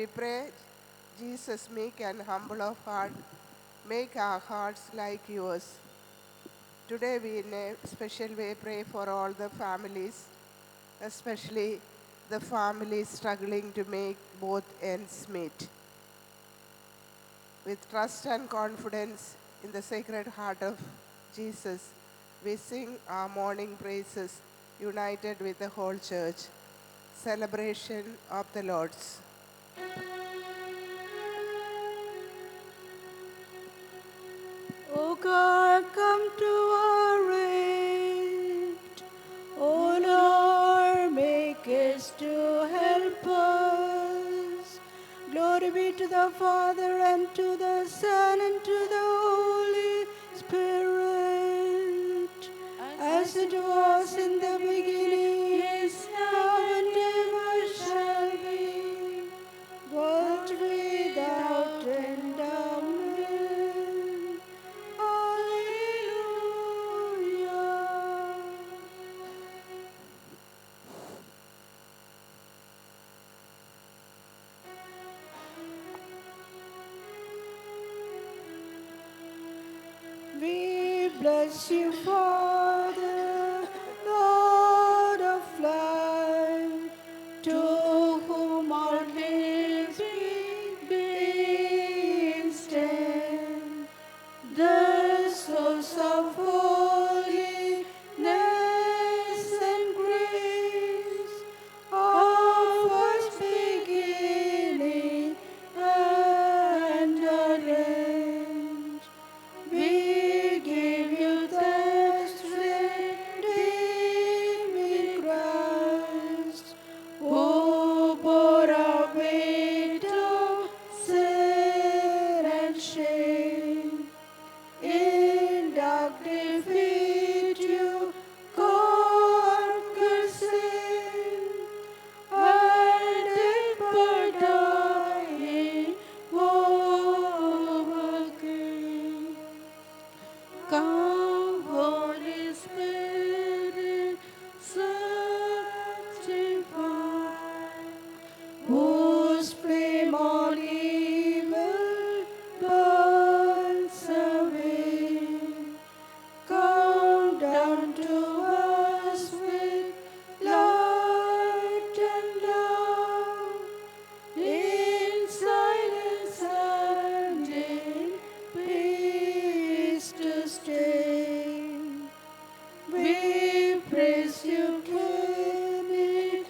We pray, Jesus, meek and humble of heart, make our hearts like yours. Today we in a special way pray for all the families, especially the families struggling to make both ends meet. With trust and confidence in the Sacred Heart of Jesus, we sing our morning praises united with the whole church. Celebration of the Lord's. O God, come to our aid. O Lord, make haste to help us. Glory be to the Father, and to the Son, and to the Holy Spirit, as it was in the beginning, is now, and ever shall be, world without end. Amen. Hallelujah. We bless you, Father, Lord of light, to whom our lips be instant, the source of holiness and grace, of us beginning and end. We give you thanks, redeeming Christ, who bore our weight of sin and shame. In dark defeat you conquer sin, and death by dying overcame. Come, Holy Spirit, sanctify, whose flame all evil burns away. Come down to us with light and love, in silence and in peace to stay. We praise you, Trinity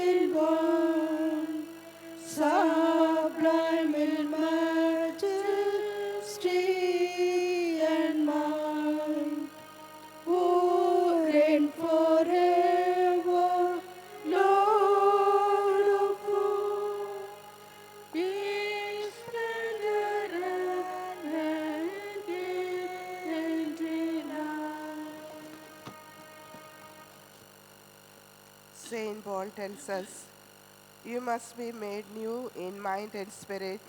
in one, sublime in majesty and might, who reign forever, Lord of all, in splendor and in light. Saint Paul tells us, you must be made new in mind and spirit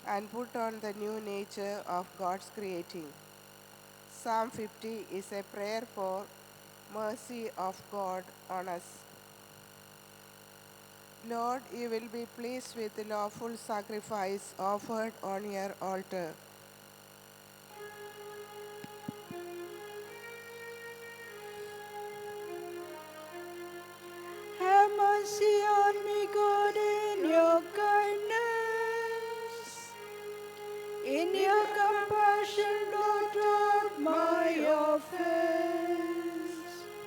and put on the new nature of God's creating. Psalm 50 is a prayer for mercy of God on us. Lord, you will be pleased with the lawful sacrifice offered on your altar. Have mercy on me, God, in your kindness. In your compassion, blot out my offense.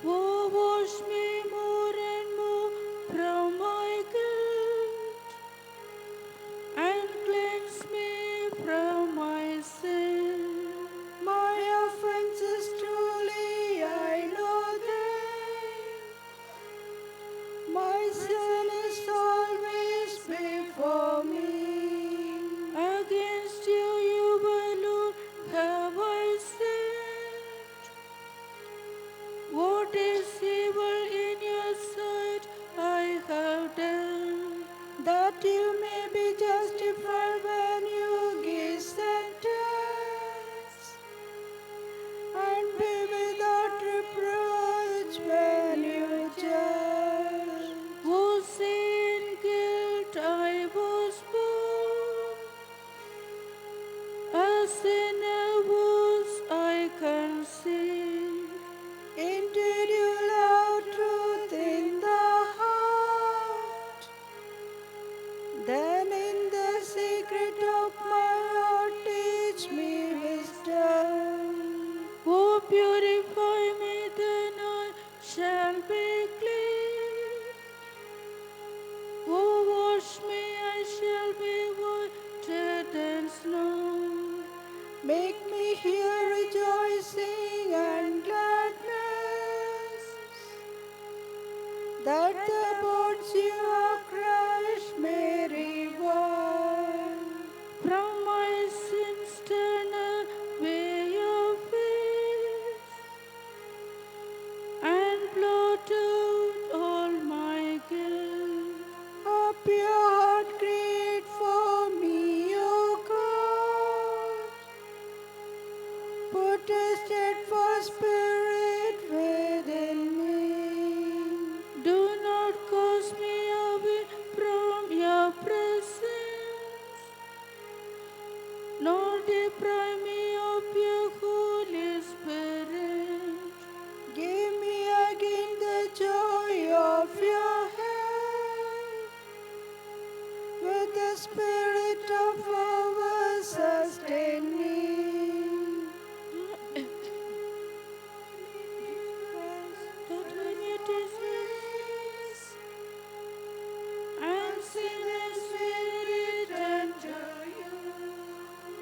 Oh, wash me more and more from my guilt, and cleanse me from my sin. My offenses truly I know them. My sin is always before me. Against you, you alone have I sinned. What is evil in your sight I have done, that you may be justified when you give sentence, and be without reproach when you judge. Who sin, guilt, in a woods I can see. Indeed, you love truth in the heart. Then in the secret of my heart, teach me wisdom. Oh, purify me, then I shall be clean. Oh, wash me, I shall be whiter than snow. Make me hear rejoicing and gladness, that the bones you have crushed may revive. From my sins turn away your face, and blot out all my guilt. A pure heart create for me, O God. Put a steadfast spirit within me. Do not cast me away from your presence, nor deprive me of your Holy Spirit. Give me again the joy of your help. With the spirit of power sustain me. That when you disease and sinners will return to you.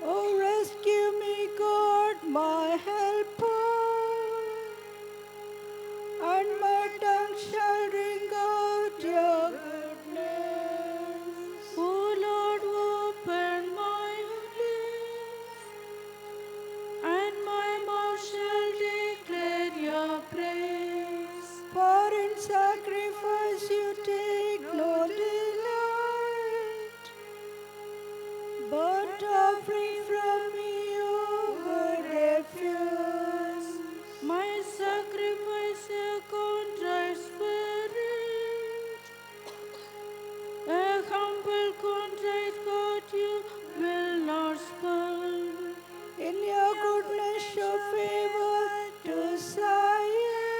Oh, rescue me, God, my helper, and my tongue shall ring out your goodness. O Lord, open my lips, and my mouth shall declare your praise. For in sacrifice you take no delight, but offering from me you would refuse. My sacrifice a contrite spirit, a humble contrite heart you will not spurn. In your goodness show favor to Zion.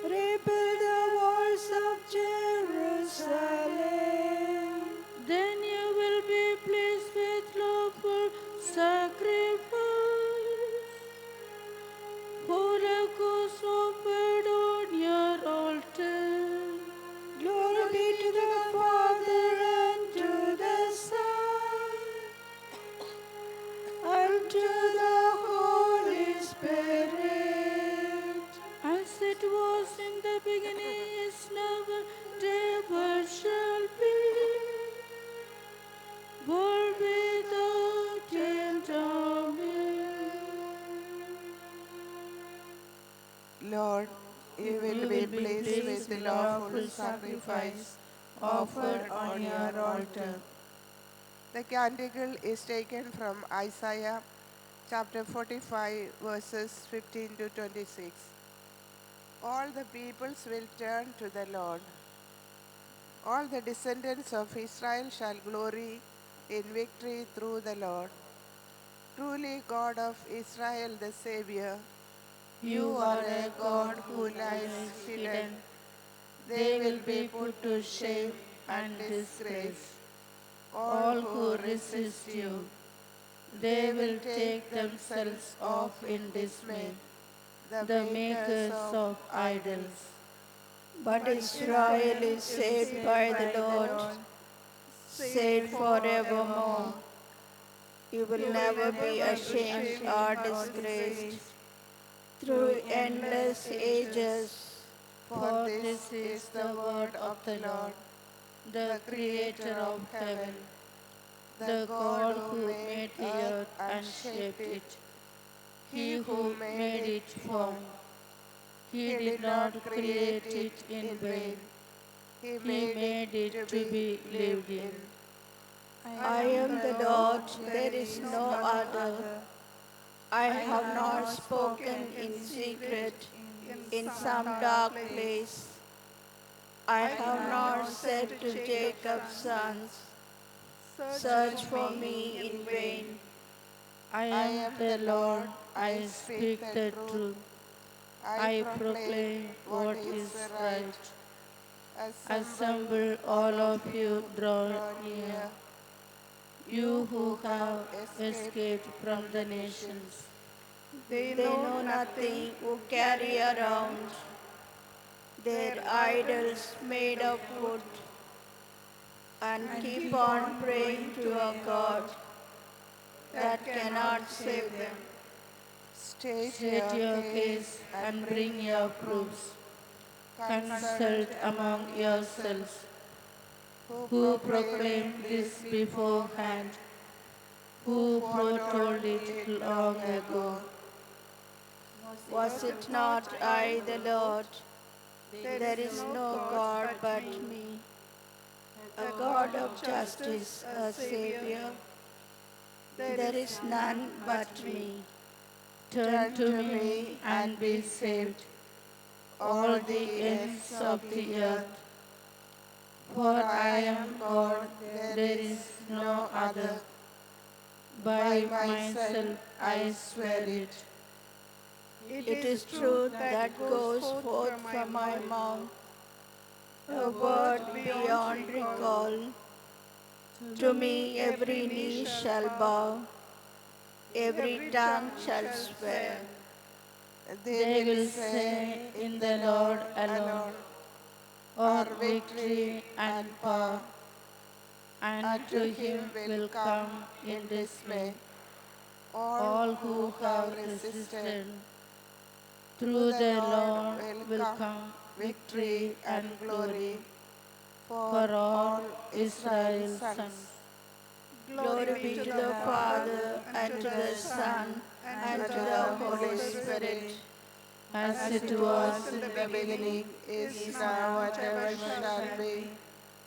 Rebuild the walls of Jerusalem. Then you will be pleased with lawful sacrifice, holocaust offered on your altar. Glory be to the Father and to the Son and to the Holy Spirit. As it was in the beginning, is now, and ever shall be, world without end. Amen. Lord, you will be pleased with the lawful sacrifice offered on your altar. The canticle is taken from Isaiah chapter 45, verses 15 to 26. All the peoples will turn to the Lord. All the descendants of Israel shall glory in victory through the Lord. Truly, God of Israel, the Savior, you are a God who lies hidden. They will be put to shame and disgrace. All who resist you, they will take themselves off in dismay, the makers of idols. But Israel is saved by the Lord, saved forevermore. You will never be ashamed or disgraced through endless ages. For this is the word of the Lord, the Creator of heaven, the God who made the earth and shaped it, He who made it firm. He did not create it in vain. He made it to be lived in. I am the Lord, there is no other. I have not spoken in secret in some dark place. I have not said to Jacob's sons, search for me in vain. I am the Lord, I speak the truth. I proclaim what is right. Assemble all of you, draw near. You who have escaped from the nations. They know nothing who carry around their idols made of wood and keep on praying to a God that cannot save them. State State your case and bring your proofs. Consult among yourselves. Who proclaimed this beforehand? Who foretold it long ago? Was it not I, the Lord? There is no God but me, a God of justice, a Savior. There is none but me. Turn to me and be saved, all the ends of the earth. For I am God, there is no other. By myself I swear it. It is truth that goes forth from my mouth, a word beyond recall. To me every knee shall bow, every tongue shall swear. They will say in the Lord alone, or victory and power, and to him will come in dismay all who have resisted. Through the Lord will come victory and glory for all Israel's sons. Glory be to the Father, and to the Son, and to the Holy Spirit, As it was in the beginning, is now, and ever shall be,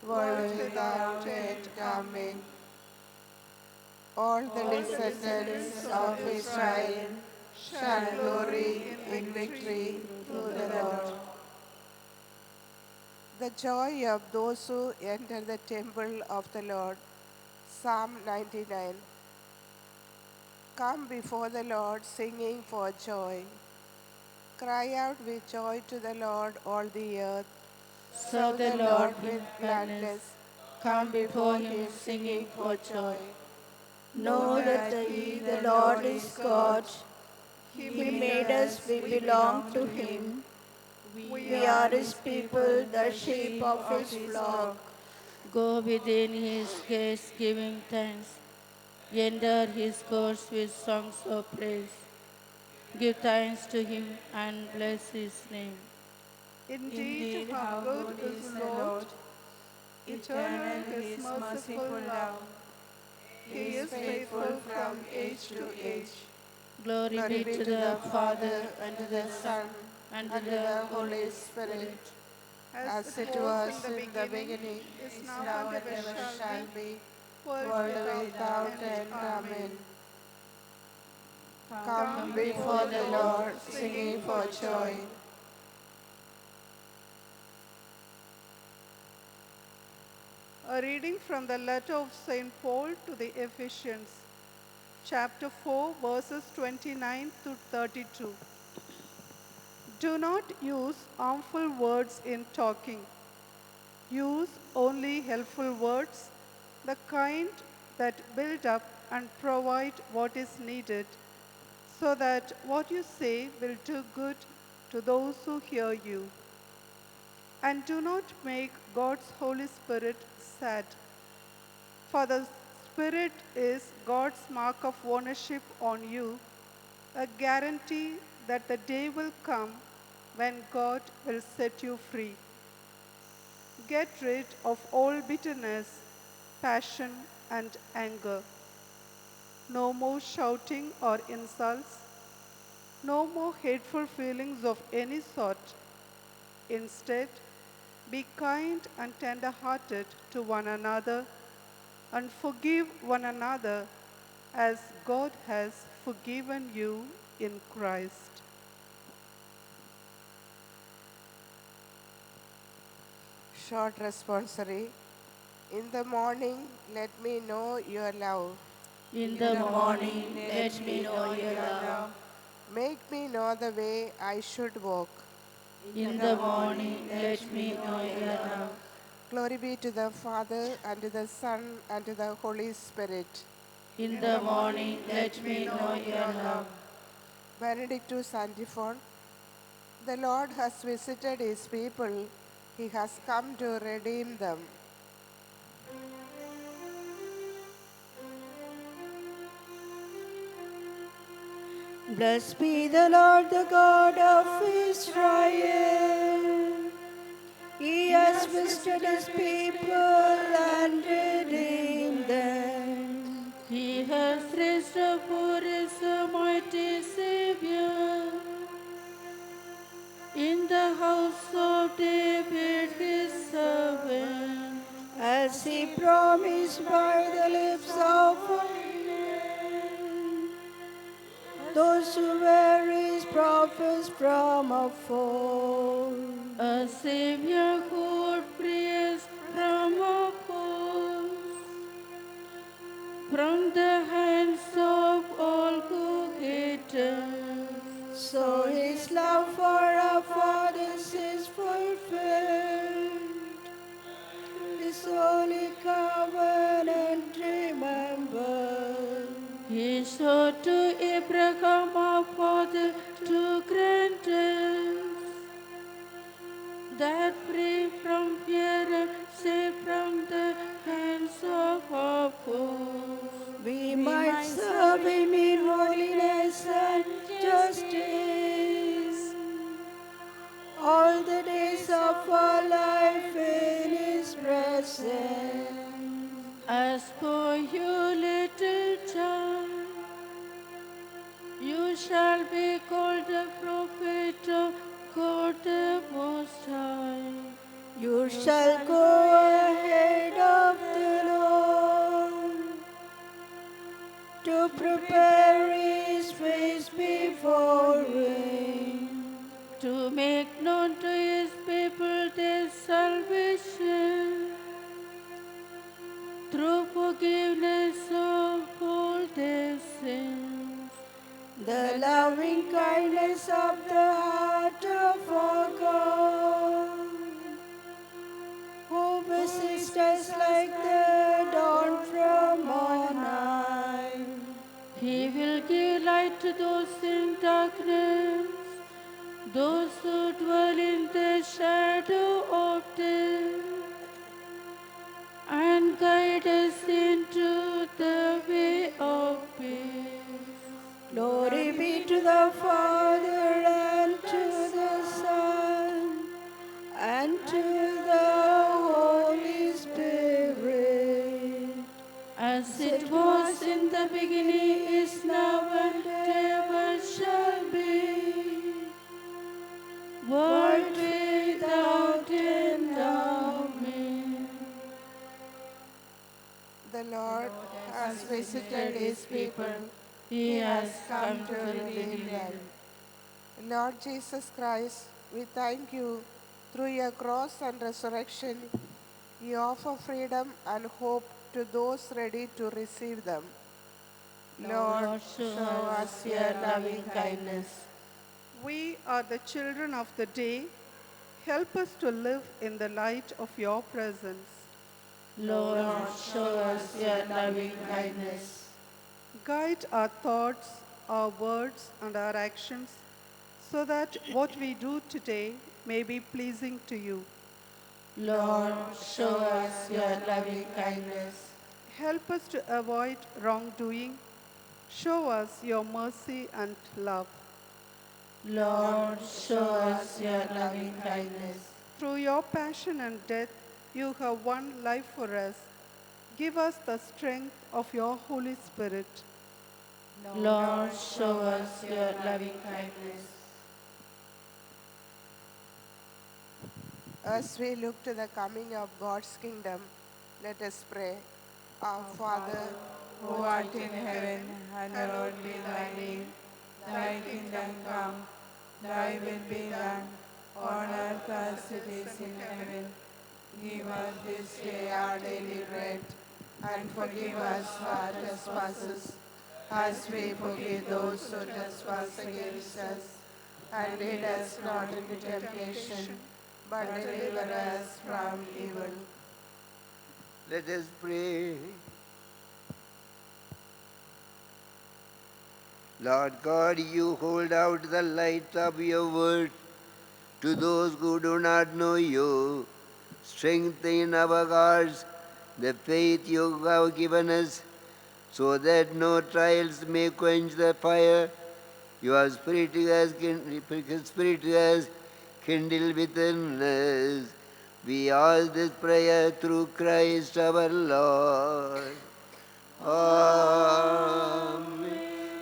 world without end. Amen. All the all the descendants of Israel shall glory in victory through the Lord. The joy of those who enter the temple of the Lord. Psalm 99. Come before the Lord singing for joy. Cry out with joy to the Lord, all the earth. Serve the Lord with gladness. Come before him singing for joy. know that He, the Lord, is God. He made us, we belong to Him. We are His people, the sheep of His flock. Go within his gates giving thanks. Enter his courts with songs of praise. Give thanks to him and bless his name. Indeed, how good is the Lord, eternal His merciful love. He is faithful from age to age. Glory be to the Father, and to the Son, and to the Holy Spirit, As it was in the beginning, is now, and ever shall be, world without end. Amen. Come before the Lord singing for joy. A reading from the letter of St. Paul to the Ephesians, chapter 4, verses 29 to 32. Do not use harmful words in talking. Use only helpful words, the kind that build up and provide what is needed, so that what you say will do good to those who hear you. And do not make God's Holy Spirit sad, for the Spirit is God's mark of ownership on you, a guarantee that the day will come when God will set you free. Get rid of all bitterness, passion, and anger. No more shouting or insults. No more hateful feelings of any sort. Instead, be kind and tender-hearted to one another and forgive one another as God has forgiven you in Christ. Short responsory. In the morning, let me know your love. In the morning, let me know your love. Make me know the way I should walk. In the morning, let me know your love. Glory be to the Father, and to the Son, and to the Holy Spirit. In the morning, let me know your love. Benedictus Antiphon. The Lord has visited his people. He has come to redeem them. Blessed be the Lord, the God of Israel. He has visited his people and redeemed them. He has raised up for us a mighty Savior. In the house of David, his servant. As he promised by the lips of old, those who were his prophets from of old. A Savior who would free us from our foes, from the hands of all who hate us. So his love for our fathers is fulfilled. This holy covenant remember. He showed to Abraham our father to grant us that free from fear and safe from the hands of our foes, We might serve him in holiness and justice all the days of our life in his presence. As for you, little child, you shall be called the prophet of God the Most High. You shall go ahead of the Lord to prepare his ways before him. To make known to his people their salvation through forgiveness of all their sins. The loving kindness of the heart of our God, who visits us like the dawn from on high. He will give light to those in darkness, those who dwell in the shadow of death, and guide us into the way of peace. Glory be to the Father and to the Son and to the Holy Spirit. As it was in the beginning, is now, and ever shall be, world without end. Amen. The Lord has visited his people. He has come to to redeem redeem them. them. Lord Jesus Christ, we thank you. Through your cross and resurrection, you offer freedom and hope to those ready to receive them. Lord, show us your loving kindness. We are the children of the day. Help us to live in the light of your presence. Lord, show us your loving kindness. Guide our thoughts, our words, and our actions so that what we do today may be pleasing to you. Lord, show us your loving kindness. Help us to avoid wrongdoing. Show us your mercy and love. Lord, show us your loving kindness. Through your passion and death, you have won life for us. Give us the strength of your Holy Spirit. Lord, show us your loving kindness. As we look to the coming of God's kingdom, let us pray. Our Father, who art in heaven, hallowed be thy name. Thy kingdom come, thy will be done, on earth as it is in heaven. Give us this day our daily bread, and forgive us our trespasses, as we forgive those who trespass against us. And lead us not into temptation, but deliver us from evil. Let us pray. Lord God, you hold out the light of your word to those who do not know you. Strengthen our hearts the faith you have given us, so that no trials may quench the fire your Spirit has kindled within us. We ask this prayer through Christ our Lord. Amen.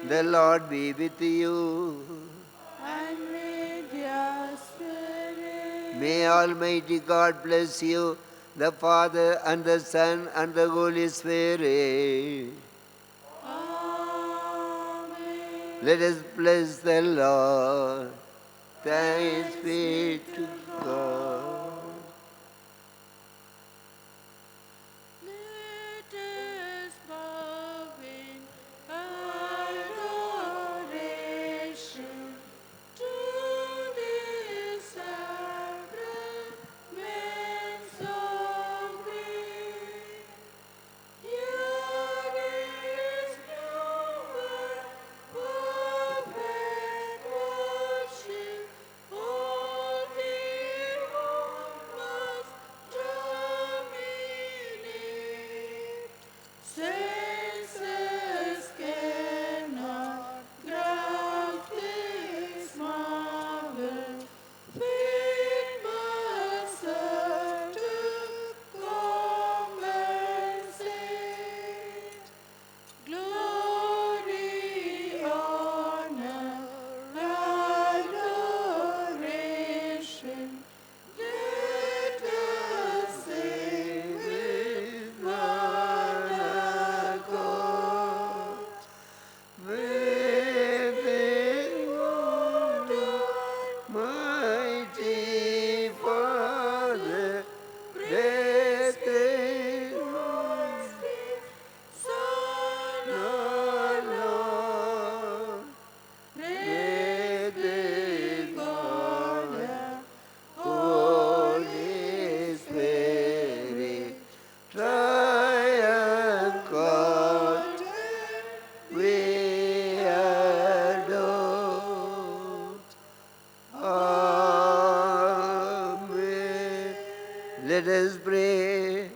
The Lord be with you. And with your spirit. May Almighty God bless you, the Father and the Son and the Holy Spirit. Amen. Let us bless the Lord. Thanks be to God. Let us bow in adoration to this sacrament so great. Here is pure, perfect worship, all the world must dominate. Senses cannot grasp this marvel, faith must serve to compensate. Glory, honor, adoration, let us sing with one accord. Living Mighty Father, blessed Son Lord, blessed God, Holy Spirit, triumph God, we adore. Amen. Let us pray.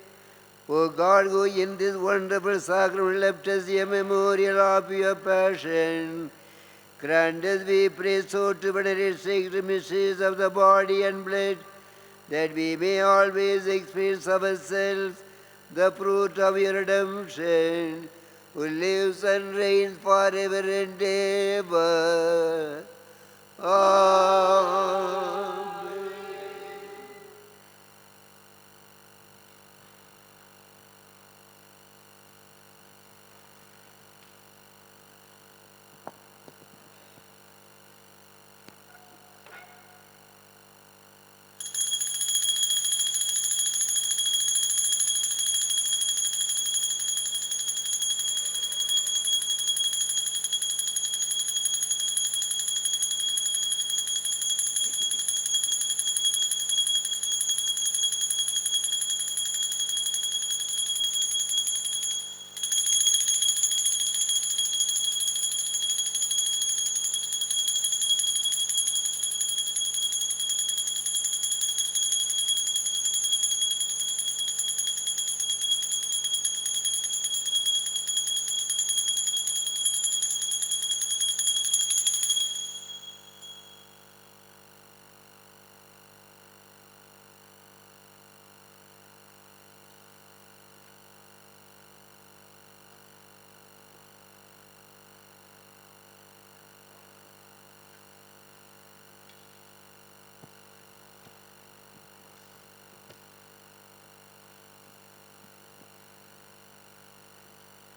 O God, who in this wonderful sacrament left us a memorial of your passion, grant us, we pray, so to venerate sacred mysteries of the body and blood, that we may always experience ourselves the fruit of your redemption, who lives and reigns forever and ever. Amen.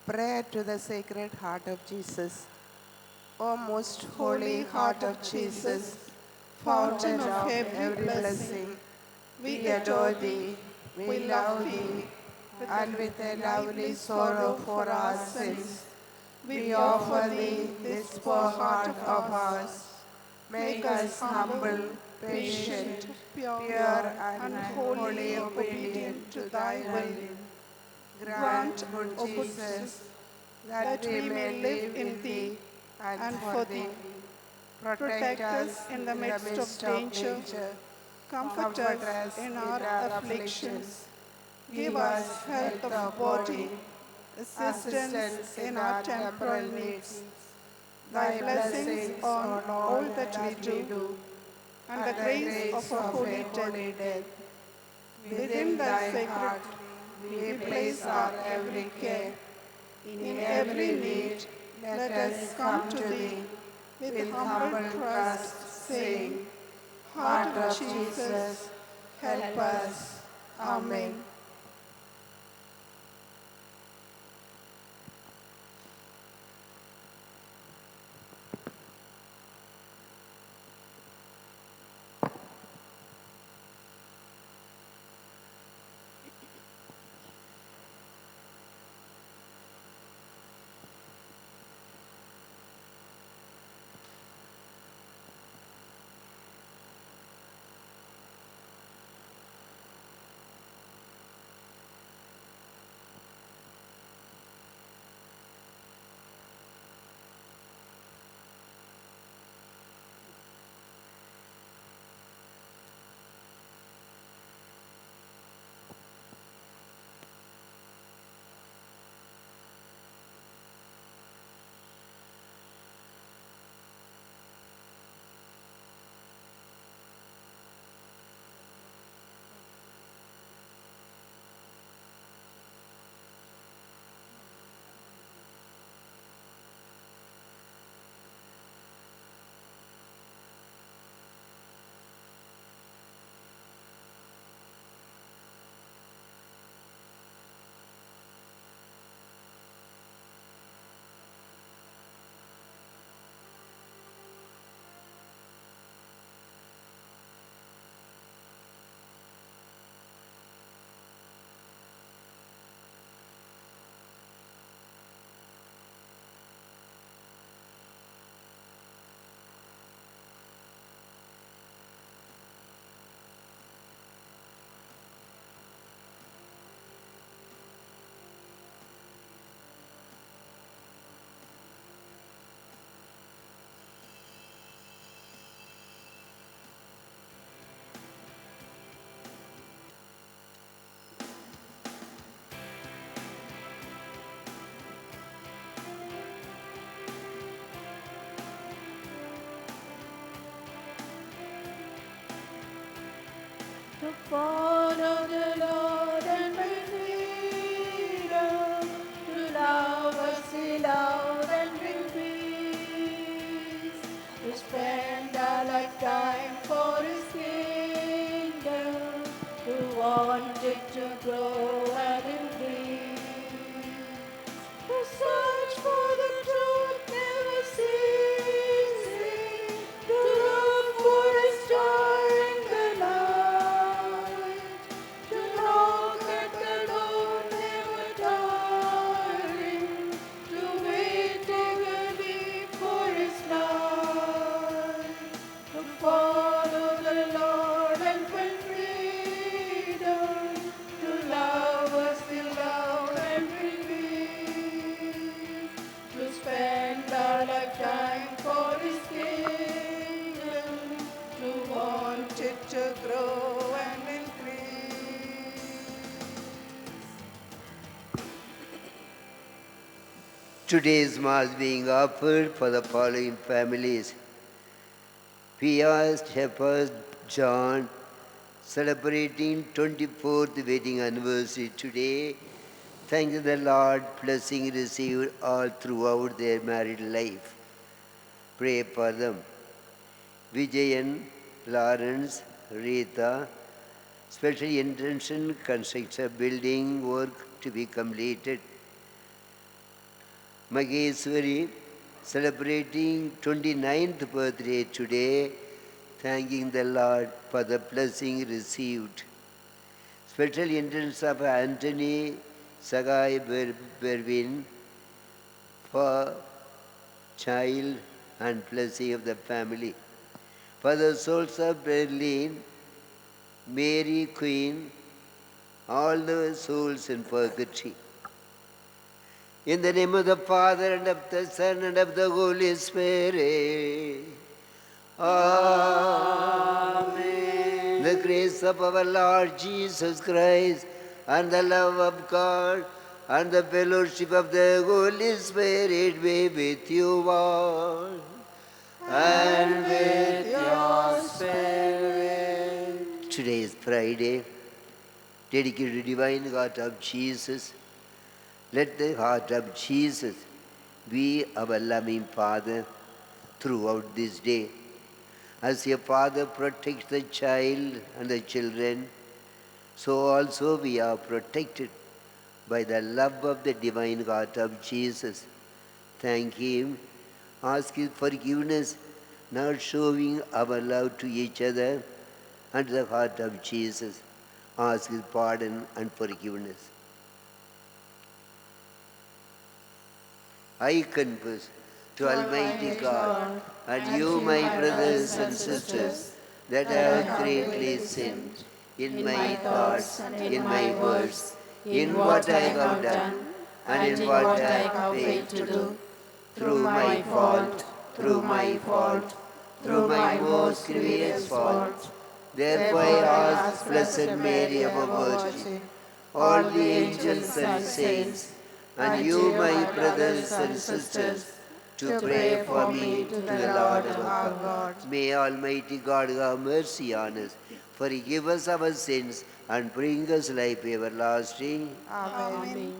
Prayer to the Sacred Heart of Jesus. O most holy heart of Jesus, fountain of every blessing, we adore thee, we love thee, and with a lively sorrow for our sins, we offer thee this poor heart of ours. Make us humble, patient, pure, and wholly obedient to thy will. Grant, O good Jesus, that we may live in thee and for thee. Protect us in the midst of danger. Comfort us in our afflictions. Give us health of body, assistance in our temporal needs. Thy blessings on all that we do, and the grace of a holy death. Within thy sacred we place our every care. In every need, let us come to thee with humble trust, saying, Heart of Jesus, help us. Amen. To follow the Lord and bring freedom, to love us in love and bring peace, to spend our lifetime for His kingdom, to want it to grow and increase, to search for the truth never ceasing, to look for a star in the night, to knock at the door never tiring, to wait eagerly for His light, to follow the Lord and find freedom, to love us in love and bring peace, to spend our lifetime for His kingdom, to want it to grow and increase. Today's Mass being offered for the following families. Pia's Shepherd John, celebrating 24th wedding anniversary today. Thank the Lord, blessing received all throughout their married life. Pray for them. Vijayan, Lawrence, Rita, special intention construction building work to be completed. Maheshwari, celebrating 29th birthday today, thanking the Lord for the blessing received. Special intentions of Anthony Sagai Berwin for child and blessing of the family. For the souls of Berlin, Mary Queen, all the souls in purgatory. In the name of the Father, and of the Son, and of the Holy Spirit. Amen. The grace of our Lord Jesus Christ, and the love of God, and the fellowship of the Holy Spirit be with you all. And with your spirit. Today is Friday, dedicated to the divine heart of Jesus. Let the heart of Jesus be our loving Father throughout this day. As a father protects the child and the children, so also we are protected by the love of the divine heart of Jesus. Thank Him, ask His forgiveness, now showing our love to each other and the heart of Jesus. Ask His pardon and forgiveness. I confess to Almighty God and you, my brothers and sisters, that I have greatly sinned in my thoughts, in my words, in what I have done, and in what I have failed to do, through my fault, through my fault, through my most grievous fault. Therefore I ask Blessed Mary, our Virgin, all the angels and saints, and you, my brothers and sisters, to pray for me to the Lord our God. May Almighty God have mercy on us, forgive us our sins, and bring us life everlasting. Amen.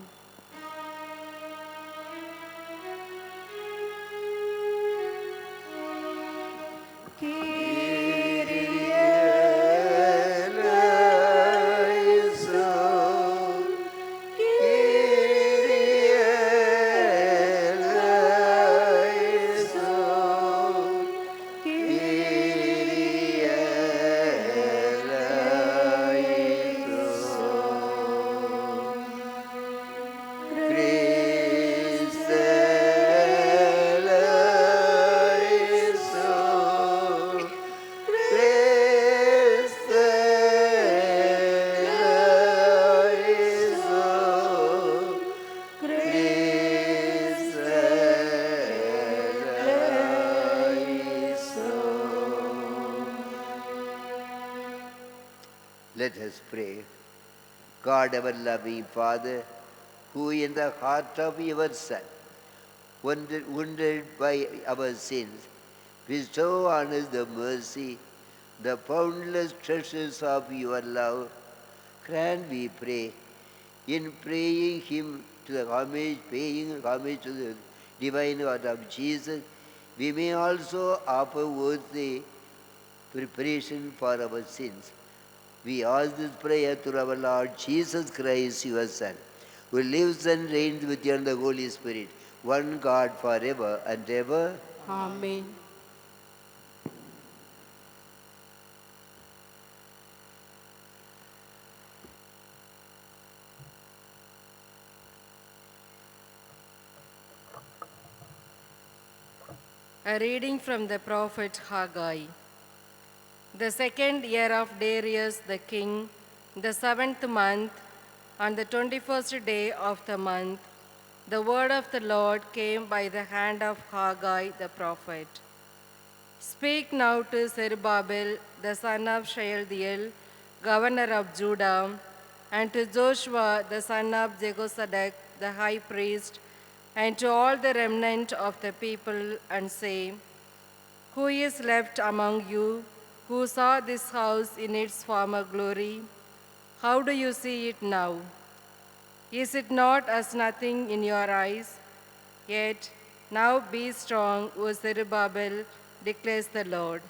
Let us pray. God, our loving Father, who in the heart of your Son, wounded by our sins, bestow on us the mercy, the boundless treasures of your love. Grant, we pray, in praying Him to the homage, paying homage to the divine heart of Jesus, we may also offer worthy preparation for our sins. We ask this prayer through our Lord Jesus Christ, your Son, who lives and reigns with you and the Holy Spirit, one God forever and ever. Amen. A reading from the prophet Haggai. The second year of Darius the king, the 7th month, on the 21st day of the month, the word of the Lord came by the hand of Haggai the prophet. Speak now to Zerubbabel, the son of Shealtiel, governor of Judah, and to Joshua, the son of Jehozadak, the high priest, and to all the remnant of the people, and say, who is left among you who saw this house in its former glory? How do you see it now? Is it not as nothing in your eyes? Yet now be strong, O Zerubbabel, declares the Lord.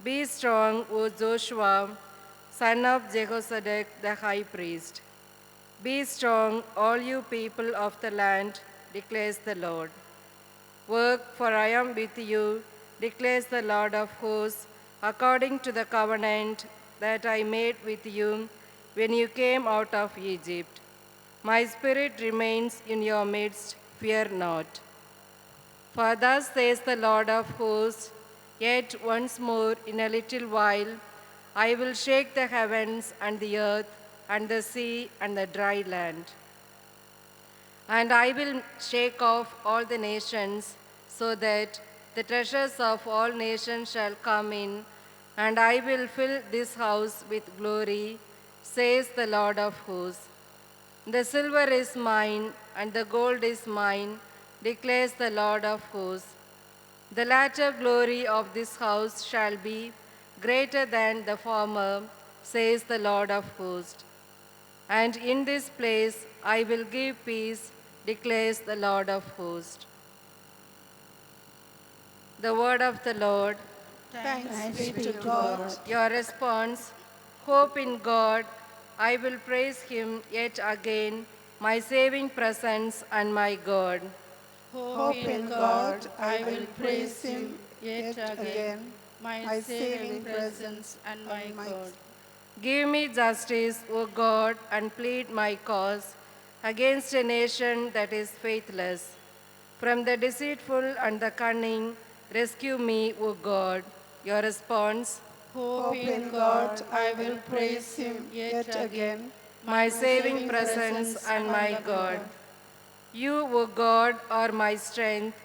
Be strong, O Joshua, son of Jehozadak, the high priest. Be strong, all you people of the land, declares the Lord. Work, for I am with you, declares the Lord of hosts, according to the covenant that I made with you when you came out of Egypt. My spirit remains in your midst, fear not. For thus says the Lord of hosts, yet once more in a little while I will shake the heavens and the earth and the sea and the dry land. And I will shake off all the nations, so that the treasures of all nations shall come in, and I will fill this house with glory, says the Lord of hosts. The silver is mine, and the gold is mine, declares the Lord of hosts. The latter glory of this house shall be greater than the former, says the Lord of hosts. And in this place I will give peace, declares the Lord of hosts. The word of the Lord. Thanks be to God. Your response, hope in God. I will praise him yet again, my saving presence and my God. Hope in God, I will praise him yet again, my saving presence and my God. Give me justice, O God, and plead my cause against a nation that is faithless. From the deceitful and the cunning, rescue me, O God. Your response, Hope in God, I will praise him yet again, my saving presence and my God. You, O God, are my strength.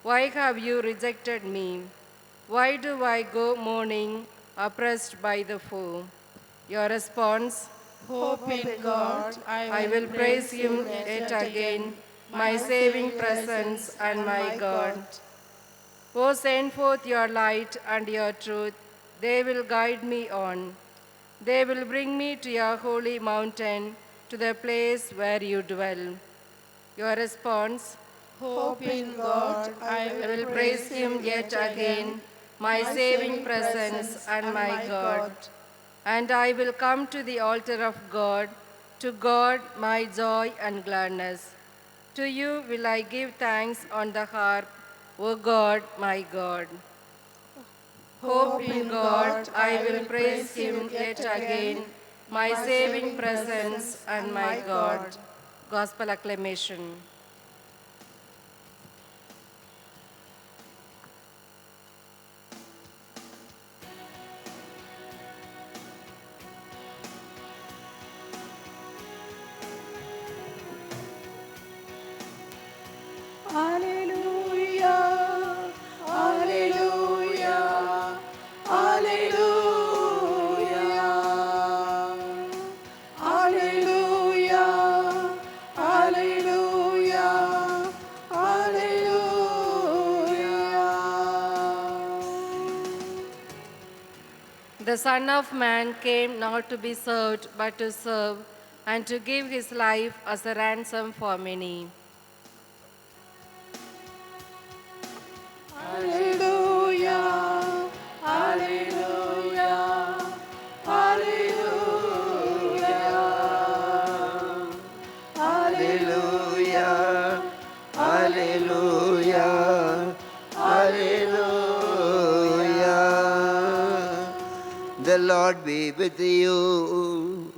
Why have you rejected me? Why do I go mourning, oppressed by the foe? Your response, Hope in God, I will praise him yet again, my saving presence and my God. O send forth your light and your truth, they will guide me on. They will bring me to your holy mountain, to the place where you dwell. Your response, Hope in God, I will praise him yet again, my saving presence and my God. And I will come to the altar of God, to God my joy and gladness. To you will I give thanks on the harp, O God, my God. Hope in God, I will praise him yet again, my saving presence and my God. Gospel acclamation. Alleluia, Alleluia, Alleluia, Alleluia, Alleluia, Alleluia. The Son of Man came not to be served, but to serve, and to give his life as a ransom for many. Alleluia, Alleluia, Alleluia, Hallelujah, hallelujah, hallelujah. The Lord be with you.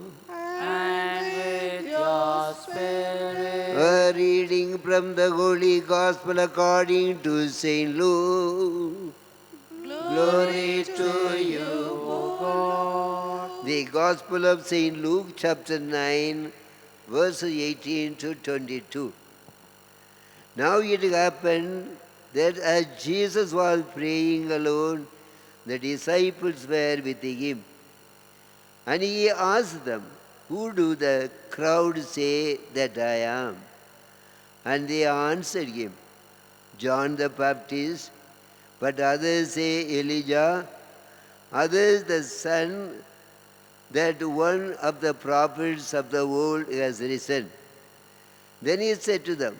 and with your spirit. A reading from the Holy Gospel according to St. Luke. Glory to you, O God. The Gospel of St. Luke, chapter 9, verses 18 to 22. Now it happened that as Jesus was praying alone, the disciples were with him. And he asked them, who do the crowd say that I am? And they answered him, John the Baptist, but others say Elijah, others the Son, that one of the prophets of the old has risen. Then he said to them,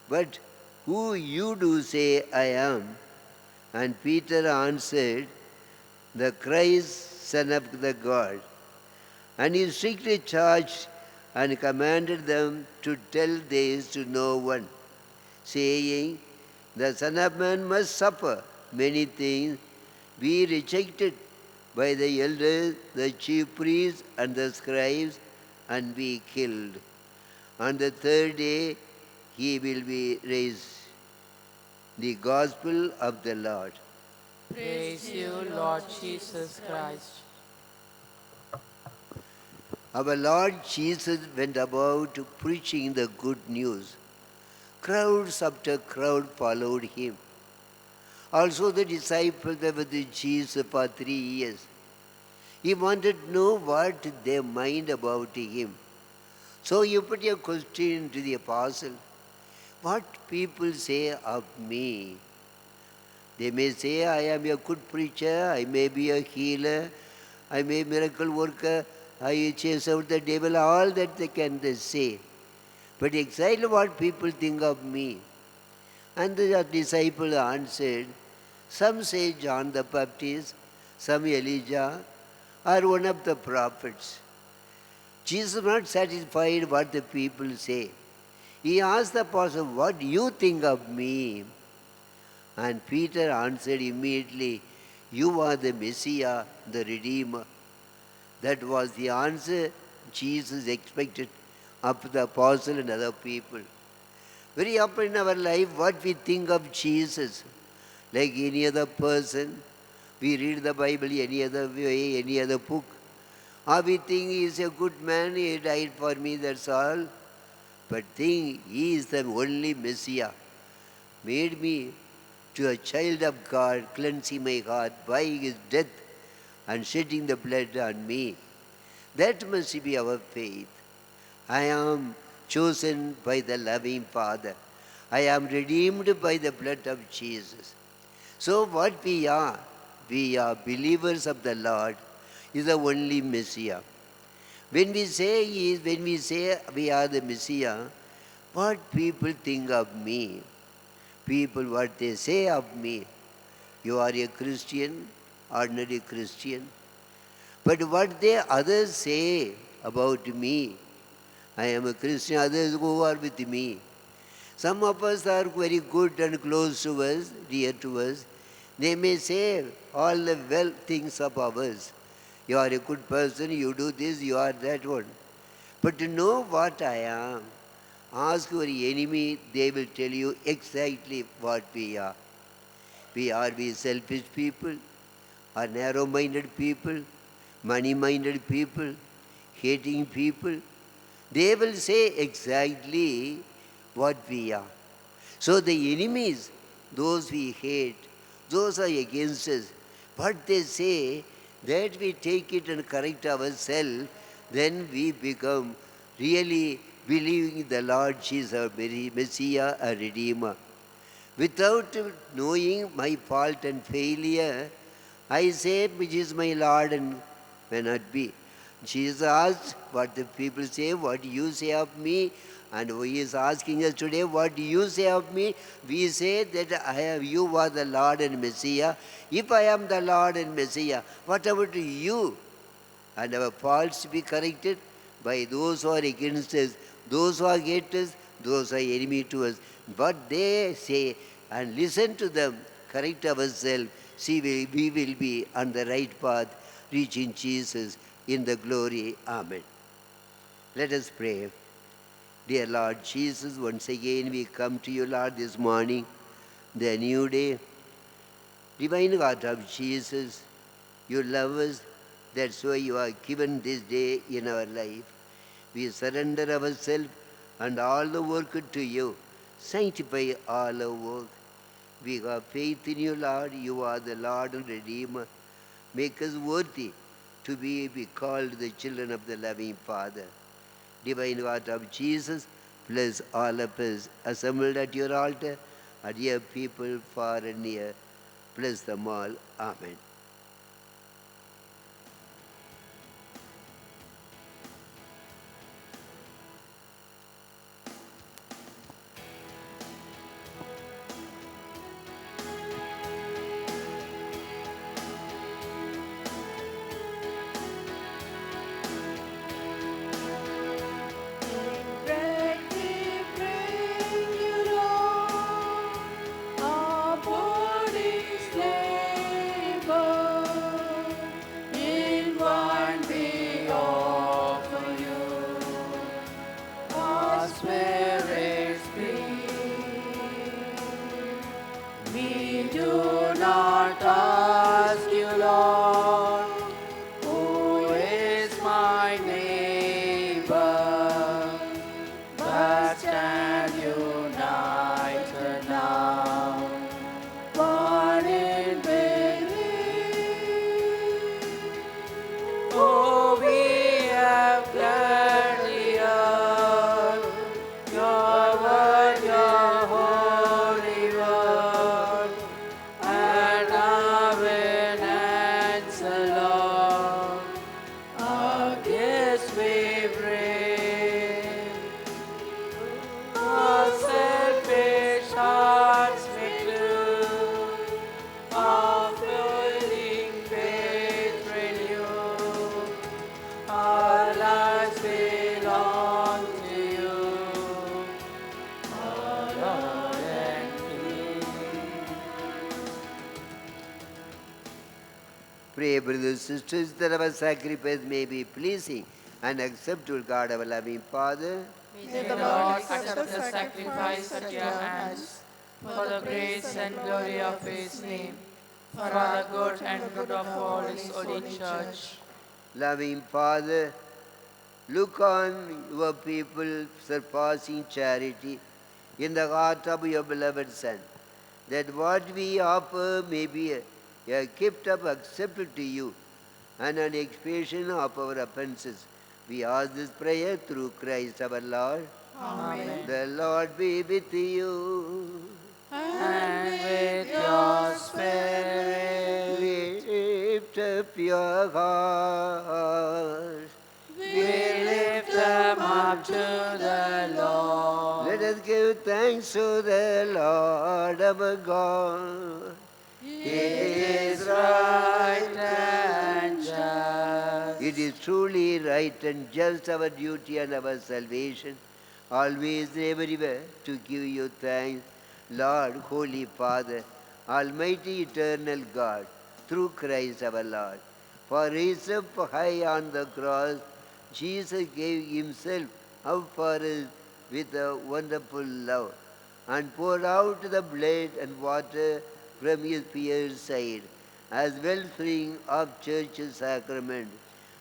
but who you do say I am? And Peter answered, the Christ, Son of the God. And he strictly charged and commanded them to tell this to no one, saying, the Son of Man must suffer many things, be rejected by the elders, the chief priests, and the scribes, and be killed. On the third day he will be raised. The Gospel of the Lord. Praise you, Lord Jesus Christ. Our Lord Jesus went about preaching the good news. Crowds after crowd followed him. Also the disciples were with Jesus for 3 years. He wanted to know what they mind about him. So he put a question to the apostle. What people say of me? They may say, I am a good preacher, I may be a healer, I may be a miracle worker, I chase out the devil, all that they can say. But exactly what people think of me. And the disciple answered, some say John the Baptist, some Elijah, or one of the prophets. Jesus was not satisfied what the people say. He asked the apostle, what do you think of me? And Peter answered immediately, you are the Messiah, the Redeemer. That was the answer Jesus expected of the apostle and other people. Very often in our life, what we think of Jesus, like any other person, we read the Bible any other way, any other book. Or we think he is a good man, he died for me, that's all. But think he is the only Messiah. Made me to a child of God, cleansing my heart by his death and shedding the blood on me. That must be our faith. I am chosen by the loving Father. I am redeemed by the blood of Jesus. So what we are believers of the Lord, is the only Messiah. When we say we are the Messiah, what people think of me? People, what they say of me. You are a Christian, ordinary Christian. But what they others say about me, I am a Christian, others who are with me. Some of us are very good and close to us, dear to us. They may say all the well things of ours. You are a good person, you do this, you are that one. But to know what I am, ask your enemy, they will tell you exactly what we are. Are we selfish people, or narrow-minded people, money-minded people, hating people? They will say exactly what we are. So the enemies, those we hate, those are against us. What they say, that we take it and correct ourselves, then we become really believing the Lord Jesus, our Messiah, a Redeemer. Without knowing my fault and failure, I say, which is my Lord and may not be. Jesus asked what the people say, what do you say of me? And he is asking us today, what do you say of me? We say that you are the Lord and Messiah. If I am the Lord and Messiah, what about you? And our faults be corrected by those who are against us, those who are against us, those who are enemy to us. What they say, and listen to them, correct ourselves, see we will be on the right path, reaching Jesus in the glory. Amen. Let us pray. Dear Lord Jesus, once again we come to you, Lord, this morning, the new day. Divine God of Jesus, you love us, that's why you are given this day in our life. We surrender ourselves and all the work to you. Sanctify all our work. We have faith in you, Lord. You are the Lord and Redeemer. Make us worthy to be called the children of the loving Father. Divine God of Jesus, bless all of us assembled at your altar, and dear people far and near. Bless them all. Amen. Bread we bring you, Lord, our bodies labor spirits breathe. We do not ask you, Lord, who is my neighbor, but stand united now, one in belief. Oh, we have gladly heard your word, your holy word, and now in answer, Lord, our gifts we bring. Our selfish hearts make true, our failing faith renew. Our lives belong to you, our Lord and King. Pray, brothers and sisters, that our sacrifice may be pleasing and acceptable, God, our loving Father. May the Lord accept the sacrifice at your hands for the praise and glory of his name, for the good and good of all his holy church. Loving Father, look on your people surpassing charity in the heart of your beloved Son, that what we offer may be a gift of acceptable to you and an expiation of our offenses. We ask this prayer through Christ our Lord. Amen. The Lord be with you. And with your spirit, Lift up your hearts. we lift them up to the Lord. Let us give thanks to the Lord our God. It is right and just. It is truly right and just our duty and our salvation, always and everywhere, to give you thanks, Lord, Holy Father, Almighty Eternal God, through Christ our Lord. For raised up high on the cross, Jesus gave himself up for us with a wonderful love, and poured out the blood and water from his pierced side, as wellspring of church sacrament,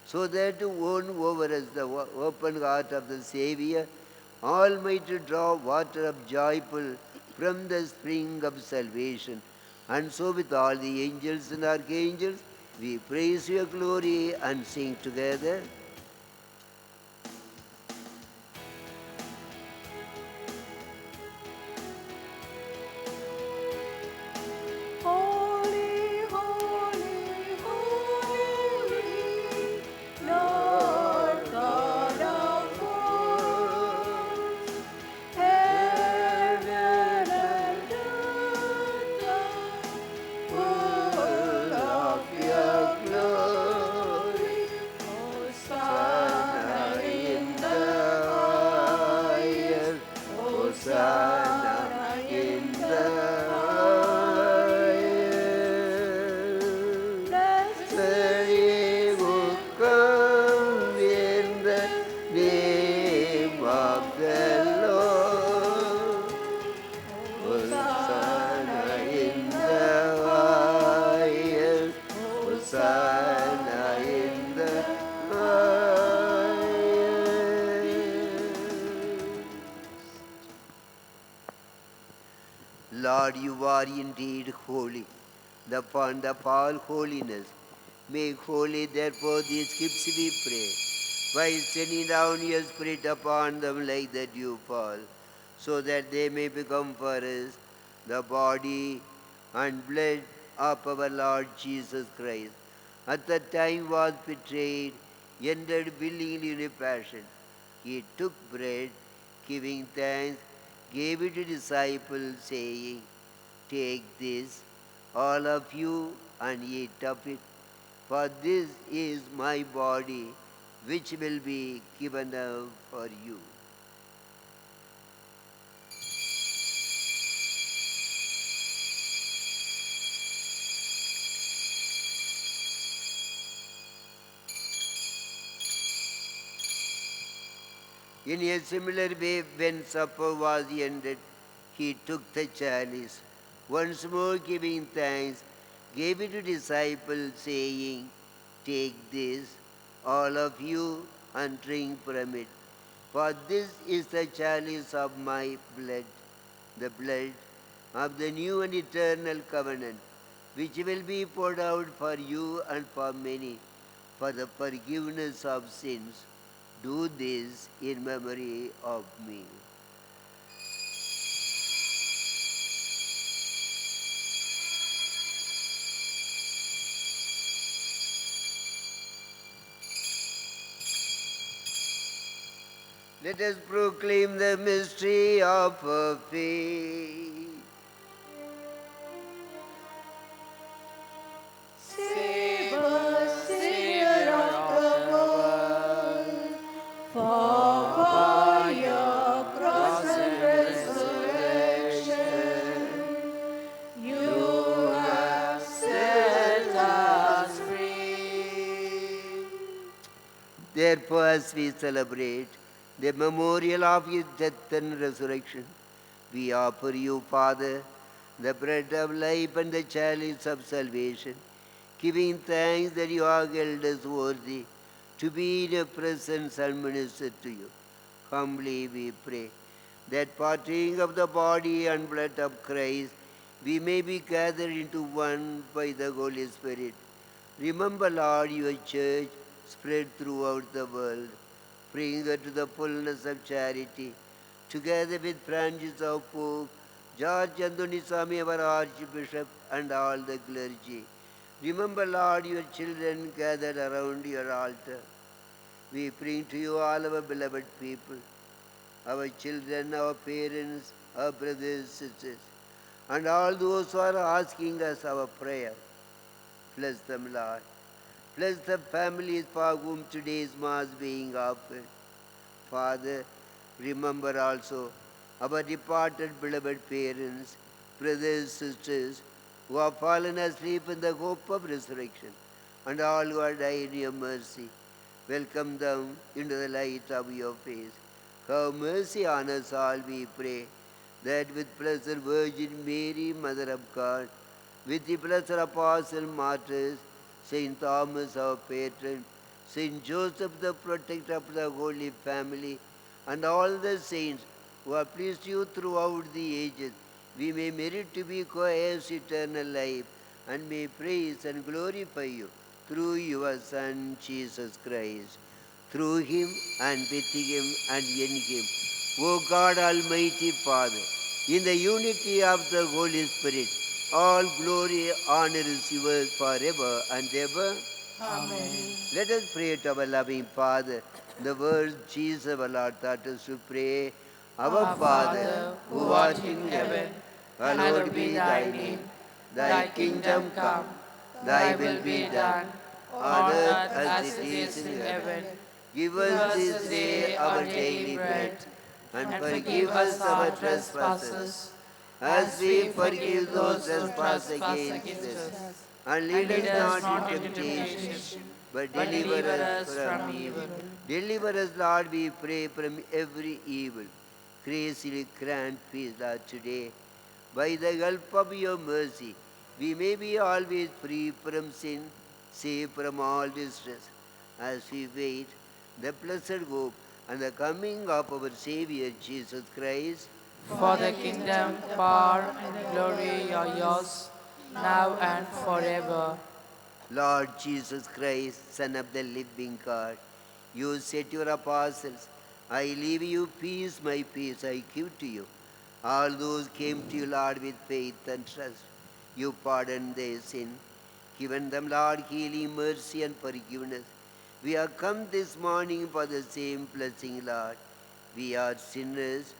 so that to won over us the open heart of the Saviour, all might draw water of joyful from the spring of salvation. And so with all the angels and archangels, we praise your glory and sing together. Holy, holy, holy, Lord God of hosts, heaven and earth are full of your glory. Hosanna in the highest, Hosanna in the Blessed he who comes in the name of the Lord. Hosanna in the highest. Hosanna in the highest. Lord, you are indeed holy, the fount of all holiness. Make holy, therefore, these gifts, we pray, by sending down your Spirit upon them like the dewfall, so that they may become for us the body and blood of our Lord Jesus Christ. At the time he was betrayed, entered willingly into passion. He took bread, giving thanks, gave it to disciples, saying, "Take this, all of you, and eat of it, for this is my body, which will be given up for you." In a similar way, when supper was ended, he took the chalice. Once more giving thanks, gave it to disciples, saying, "Take this, all of you, and drink from it. For this is the chalice of my blood, the blood of the new and eternal covenant, which will be poured out for you and for many for the forgiveness of sins. Do this in memory of me." Let us proclaim the mystery of our faith. Save us, Savior of the world, for by your cross and resurrection, you have set us free. Therefore, as we celebrate the memorial of his death and resurrection, we offer you, Father, the bread of life and the chalice of salvation, giving thanks that you have held us worthy to be in your presence and minister to you. Humbly we pray that partaking of the body and blood of Christ, we may be gathered into one by the Holy Spirit. Remember, Lord, your church spread throughout the world. Bring her to the fullness of charity, together with Francis our Pope, George Antonisamy our Archbishop, and all the clergy. Remember, Lord, your children gathered around your altar. We bring to you all our beloved people, our children, our parents, our brothers, sisters, and all those who are asking us our prayer. Bless them, Lord. Bless the families for whom today's Mass being offered. Father, remember also our departed beloved parents, brothers, sisters, who have fallen asleep in the hope of resurrection, and all who are died in your mercy. Welcome them into the light of your face. Have mercy on us all, we pray, that with Blessed Virgin Mary, Mother of God, with the blessed apostle martyrs, Saint Thomas our patron, Saint Joseph the protector of the Holy Family, and all the saints who have pleased you throughout the ages, we may merit to be co-heirs eternal life, and may praise and glorify you through your Son, Jesus Christ. Through him and with him and in him, O God Almighty Father, in the unity of the Holy Spirit, all glory, honor is yours forever and ever. Amen. Let us pray to our loving Father. The words Jesus our Lord taught us to pray. Our Father, who art in heaven, hallowed be thy name. Thy kingdom come, thy will be done, on earth as it is in heaven. Give us this day our daily bread, and forgive us our trespasses, as we forgive those who trespass against us. And lead us not into temptation, but deliver us from evil. Deliver us, Lord, we pray, from every evil. Graciously grant peace, Lord, today. By the help of your mercy, we may be always free from sin, safe from all distress, as we wait the blessed hope and the coming of our Savior Jesus Christ. For the kingdom, power, and glory are yours, now and forever. Lord Jesus Christ, Son of the living God, you said to your apostles, I leave you peace, my peace I give to you. All those came to you, Lord, with faith and trust. You pardoned their sin, given them, Lord, healing, mercy, and forgiveness. We have come this morning for the same blessing, Lord. We are sinners.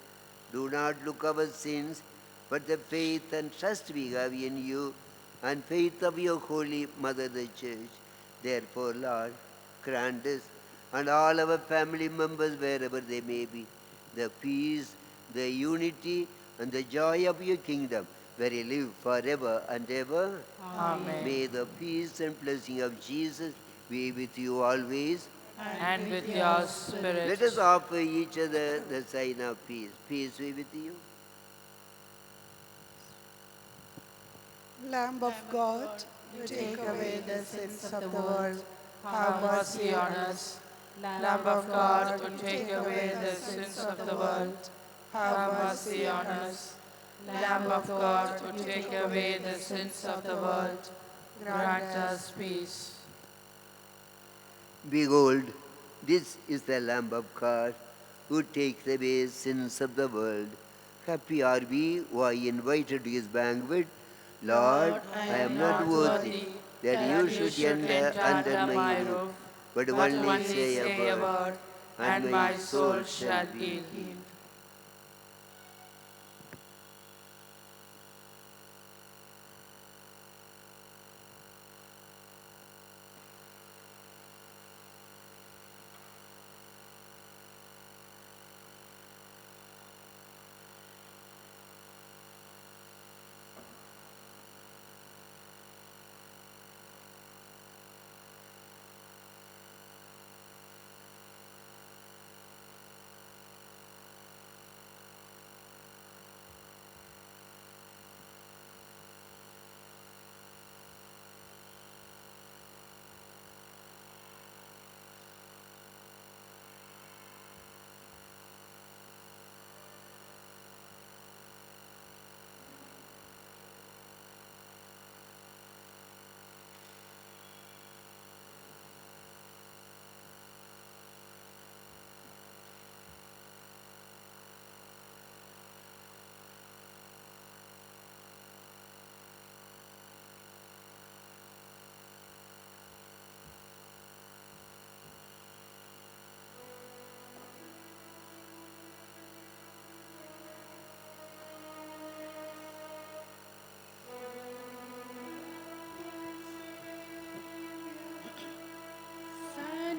Do not look our sins, but the faith and trust we have in you, and faith of your holy Mother, the Church. Therefore, Lord, grant us and all our family members, wherever they may be, the peace, the unity, and the joy of your kingdom, where you live forever and ever. Amen. May the peace and blessing of Jesus be with you always. and with your spirit. Let us offer each other the sign of peace. Peace be with you. Lamb of God, You take away the sins of the world. Have Have mercy on us. us. Lamb of God, who take away the sins of the world, have mercy on us. Lamb of God, who take away the sins of the world, grant us peace. Behold, this is the Lamb of God who takes away sins of the world. Happy are we who are invited to his banquet. Lord, I am not worthy that you should enter under my roof, but only say a word, and my soul shall be healed.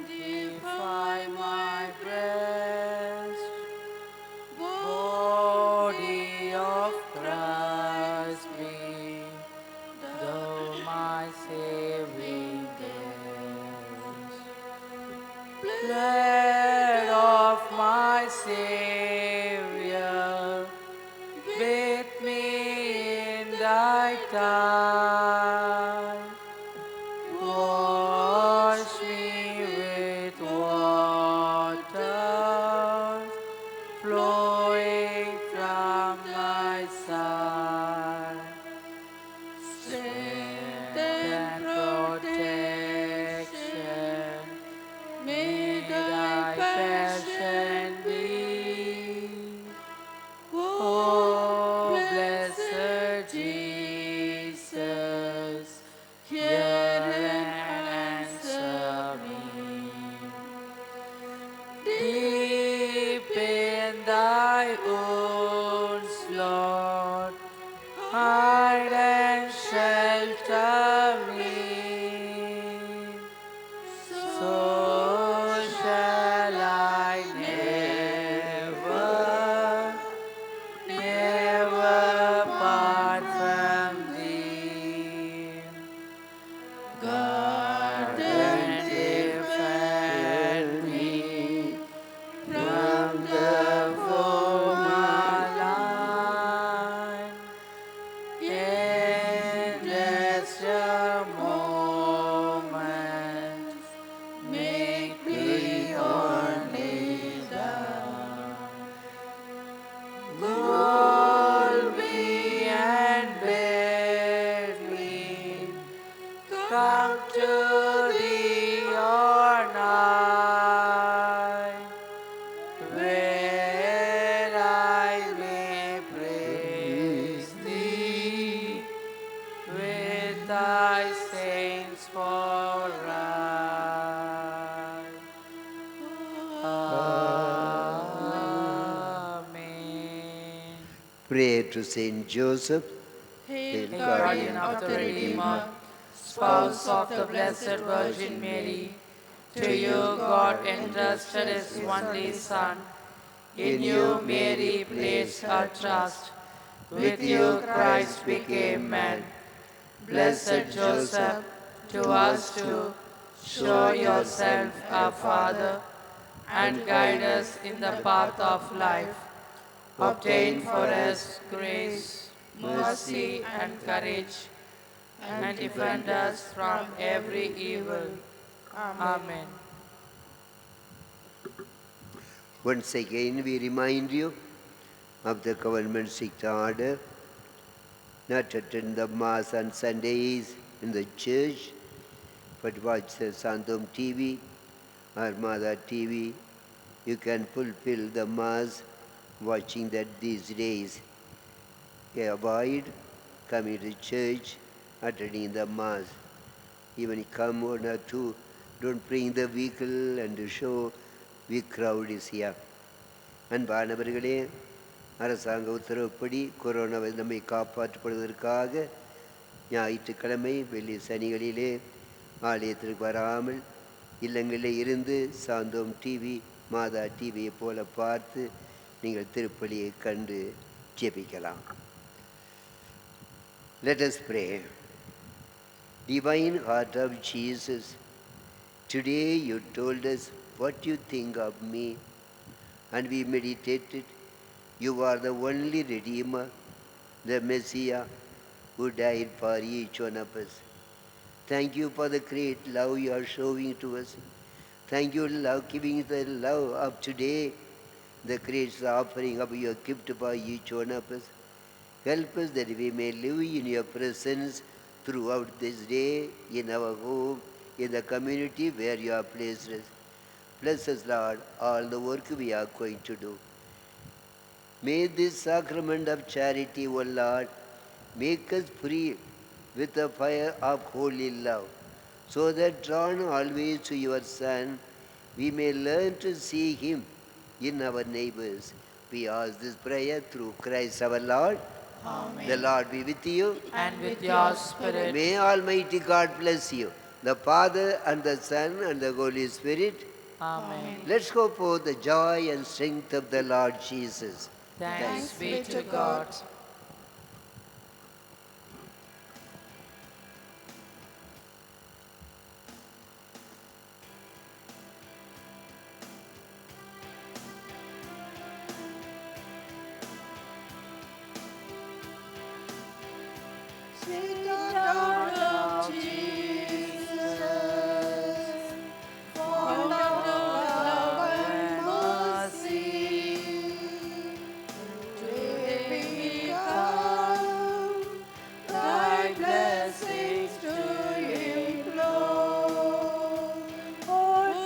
Sanctify my breast, body of Christ be, thou my saving grace. Blood of my Savior, with me in thy time. Wash me with water flowing from thy side. Strength and protection may thy passion be. Oh, blessed Jesus, hear and answer me. Deep in thy wounds, Lord, hide and shelter me. So shall I never part from thee. God and defend me from the foe malign. Endless the moments, make me only thou. Call me and bid me come to thee all night, where I may praise thee with thy saints forever. Amen. Pray to Saint Joseph, Hail, guardian of the Redeemer, spouse of the Blessed Virgin Mary, to you God entrusted his only Son. In you Mary placed her trust. With you Christ became man. Blessed Joseph, to us too, Show yourself our Father and guide us in the path of life. Obtain for us grace, mercy, and courage, and defend us from every evil. Amen. Once again, we remind you of the government's strict order not to attend the Mass on Sundays in the church, but watch the Sandom TV or Mother TV. You can fulfill the Mass watching that these days. Avoid coming to church, attending the Mass. Even come one or two, don't bring the vehicle and show big crowd is here. அன்பானவர்களே, அரசாங்க உத்தரவுப்படி கொரோனாவை நம்மை காப்பாற்றப்படுவதற்காக ஞாயிற்றுக்கிழமை வெள்ளி சனிகளிலே ஆலயத்திற்கு வராமல் இல்லங்களிலே இருந்து சாந்தோம் டிவி மாதா டிவியை போல பார்த்து நீங்கள் திருப்பலியை கண்டு ஜெபிக்கலாம். Let us pray. Divine Heart of Jesus, today you told us what you think of me, and we meditated. You are the only Redeemer, the Messiah, who died for each one of us. Thank you for the great love you are showing to us. Thank you for giving the love of today, the great offering of your gift for each one of us. Help us that we may live in your presence throughout this day, in our home, in the community where you have placed us. Bless us, Lord, all the work we are going to do. May this sacrament of charity, O Lord, make us free with the fire of holy love, so that drawn always to your Son, we may learn to see him in our neighbors. We ask this prayer through Christ our Lord. Amen. The Lord be with you. And with your spirit. May Almighty God bless you, the Father and the Son and the Holy Spirit. Amen. Let's go for the joy and strength of the Lord Jesus. Thanks be to God.